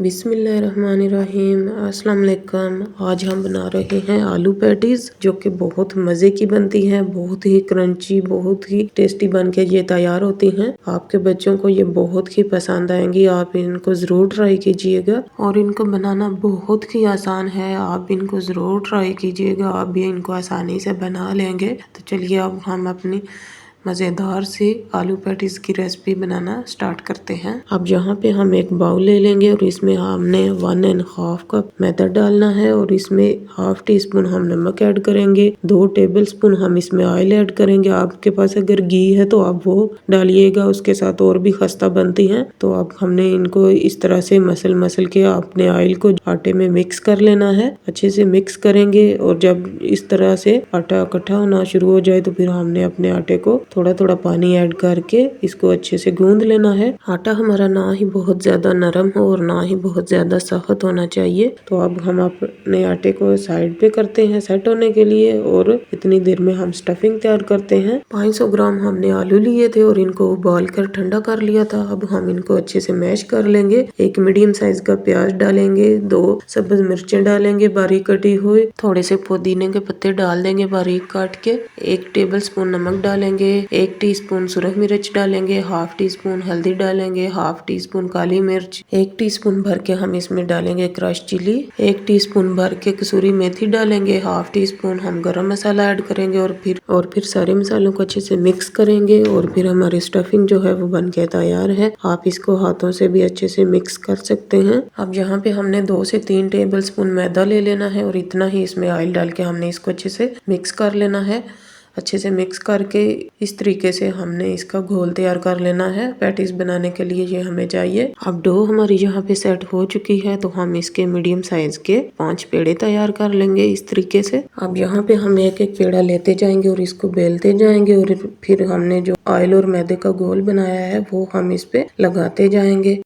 बिस्मिल्लाहिर्रहमानिर्रहीम। अस्सलाम वालेकुम। आज हम बना रहे हैं आलू पैटीज, जो कि बहुत मज़े की बनती हैं, बहुत ही क्रंची, बहुत ही टेस्टी बन के ये तैयार होती हैं। आपके बच्चों को ये बहुत ही पसंद आएंगी। आप इनको ज़रूर ट्राई कीजिएगा और इनको बनाना बहुत ही आसान है। आप इनको ज़रूर ट्राई कीजिएगा, आप भी इनको आसानी से बना लेंगे। तो चलिए अब हम अपनी मज़ेदार सी आलू पैटीज की रेसिपी बनाना स्टार्ट करते हैं। अब यहाँ पे हम एक बाउल ले लेंगे और इसमें हमने 1.5 कप मैदा डालना है और इसमें हाफ टी स्पून हम नमक ऐड करेंगे। 2 टेबलस्पून हम इसमें ऑयल ऐड करेंगे। आपके पास अगर घी है तो आप वो डालिएगा, उसके साथ और भी खस्ता बनती हैं। तो अब हमने इनको इस तरह से मसल के अपने ऑयल को आटे में मिक्स कर लेना है। अच्छे से मिक्स करेंगे और जब इस तरह से आटा इकट्ठा होना शुरू हो जाए तो फिर हमने अपने आटे को थोड़ा थोड़ा पानी ऐड करके इसको अच्छे से गूंद लेना है। आटा हमारा ना ही बहुत ज्यादा नरम हो और ना ही बहुत ज्यादा सख्त होना चाहिए। तो अब हम अपने आटे को साइड पे करते हैं सेट होने के लिए और इतनी देर में हम स्टफिंग तैयार करते हैं। 500 ग्राम हमने आलू लिए थे और इनको उबाल कर ठंडा कर लिया था। अब हम इनको अच्छे से मैश कर लेंगे। एक मीडियम साइज का प्याज डालेंगे, 2 सब्ज मिर्चें डालेंगे बारीक कटी हुई, थोड़े से पुदीने के पत्ते डाल देंगे बारीक काट के, 1 टेबल स्पून नमक डालेंगे, 1 टीस्पून सुरख मिर्च डालेंगे, हाफ टी स्पून हल्दी डालेंगे, हाफ टी स्पून काली मिर्च, 1 टीस्पून भर के हम इसमें डालेंगे क्रश चिली, 1 टीस्पून भर के कसूरी मेथी डालेंगे, हाफ टी स्पून हम गरम मसाला ऐड करेंगे और फिर सारे मसालों को अच्छे से मिक्स करेंगे और फिर हमारी स्टफिंग जो है वो बन के तैयार है। आप इसको हाथों से भी अच्छे से मिक्स कर सकते हैं। अब यहाँ पे हमने 2 से 3 टेबल स्पून मैदा ले लेना है और इतना ही इसमें ऑयल डाल के हमने इसको अच्छे से मिक्स कर लेना है। अच्छे से मिक्स करके इस तरीके से हमने इसका घोल तैयार कर लेना है। पैटीज बनाने के लिए ये हमें चाहिए। अब डो हमारी यहाँ पे सेट हो चुकी है तो हम इसके मीडियम साइज के 5 पेड़े तैयार कर लेंगे इस तरीके से। अब यहाँ पे हम एक एक पेड़ा लेते जाएंगे और इसको बेलते जाएंगे और फिर हमने जो ऑयल और मैदे का घोल बनाया है वो हम इस पे लगाते जाएंगे।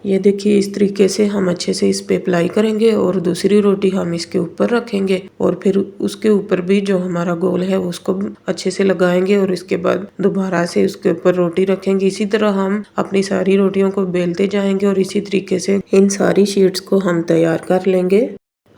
ये देखिए इस तरीके से हम अच्छे से इस पे अप्लाई करेंगे और दूसरी रोटी हम इसके ऊपर रखेंगे और फिर उसके ऊपर भी जो हमारा गोल है उसको अच्छे से लगाएंगे और इसके बाद दोबारा से उसके ऊपर रोटी रखेंगे। इसी तरह हम अपनी सारी रोटियों को बेलते जाएंगे और इसी तरीके से इन सारी शीट्स को हम तैयार कर लेंगे।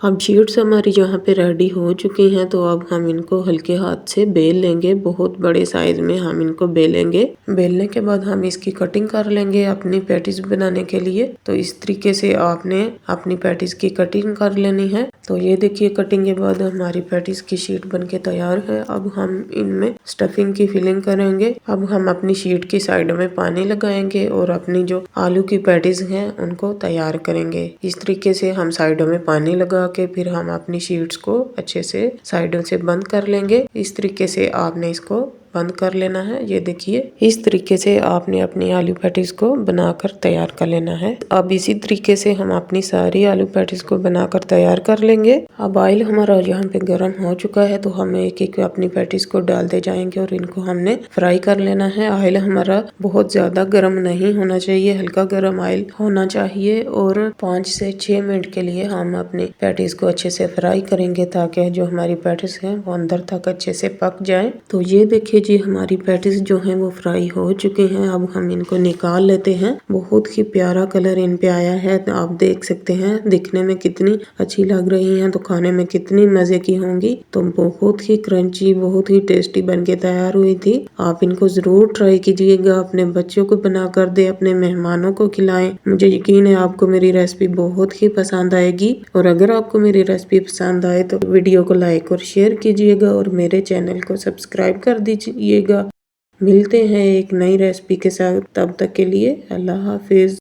अब शीट्स हमारी यहाँ पे रेडी हो चुकी हैं तो अब हम इनको हल्के हाथ से बेल लेंगे। बहुत बड़े साइज में हम इनको बेलेंगे। बेलने के बाद हम इसकी कटिंग कर लेंगे अपनी पैटीज बनाने के लिए। तो इस तरीके से आपने अपनी पैटीज की कटिंग कर लेनी है। तो ये देखिए कटिंग के बाद हमारी पैटीज की शीट बनके तैयार है। अब हम इनमें स्टफिंग की फिलिंग करेंगे। अब हम अपनी शीट की साइड में पानी लगाएंगे और अपनी जो आलू की पैटीज हैं उनको तैयार करेंगे। इस तरीके से हम साइडों में पानी लगा के फिर हम अपनी शीट्स को अच्छे से साइडों से बंद कर लेंगे। इस तरीके से आपने इसको बंद कर लेना है। ये देखिए इस तरीके से आपने अपनी आलू पैटीज को बनाकर तैयार कर लेना है। अब इसी तरीके से हम अपनी सारी आलू पैटीज को बनाकर तैयार कर लेंगे। अब ऑयल हमारा यहाँ पे गर्म हो चुका है तो हम एक एक अपनी पैटीज को डालते जाएंगे और इनको हमने फ्राई कर लेना है। ऑयल हमारा बहुत ज्यादा गर्म नहीं होना चाहिए, हल्का गर्म ऑयल होना चाहिए और 5 से 6 मिनट के लिए हम अपनी पैटीज को अच्छे से फ्राई करेंगे ताकि जो हमारी पैटीज है वो अंदर तक अच्छे से पक जाए। तो ये देखिए जी हमारी पैटीज जो है वो फ्राई हो चुकी हैं। अब हम इनको निकाल लेते हैं। बहुत ही प्यारा कलर इन पे आया है। तो आप देख सकते हैं दिखने में कितनी अच्छी लग रही हैं तो खाने में कितनी मजे की होंगी। तो बहुत ही क्रंची, बहुत ही टेस्टी बनके तैयार हुई थी। आप इनको जरूर ट्राई कीजिएगा, अपने बच्चों को बना कर दे, अपने मेहमानों को खिलाएं। मुझे यकीन है आपको मेरी रेसिपी बहुत ही पसंद आएगी। और अगर आपको मेरी रेसिपी पसंद आए तो वीडियो को लाइक और शेयर कीजिएगा और मेरे चैनल को सब्सक्राइब कर दीजिएगा। मिलते हैं एक नई रेसिपी के साथ, तब तक के लिए अल्लाह हाफिज।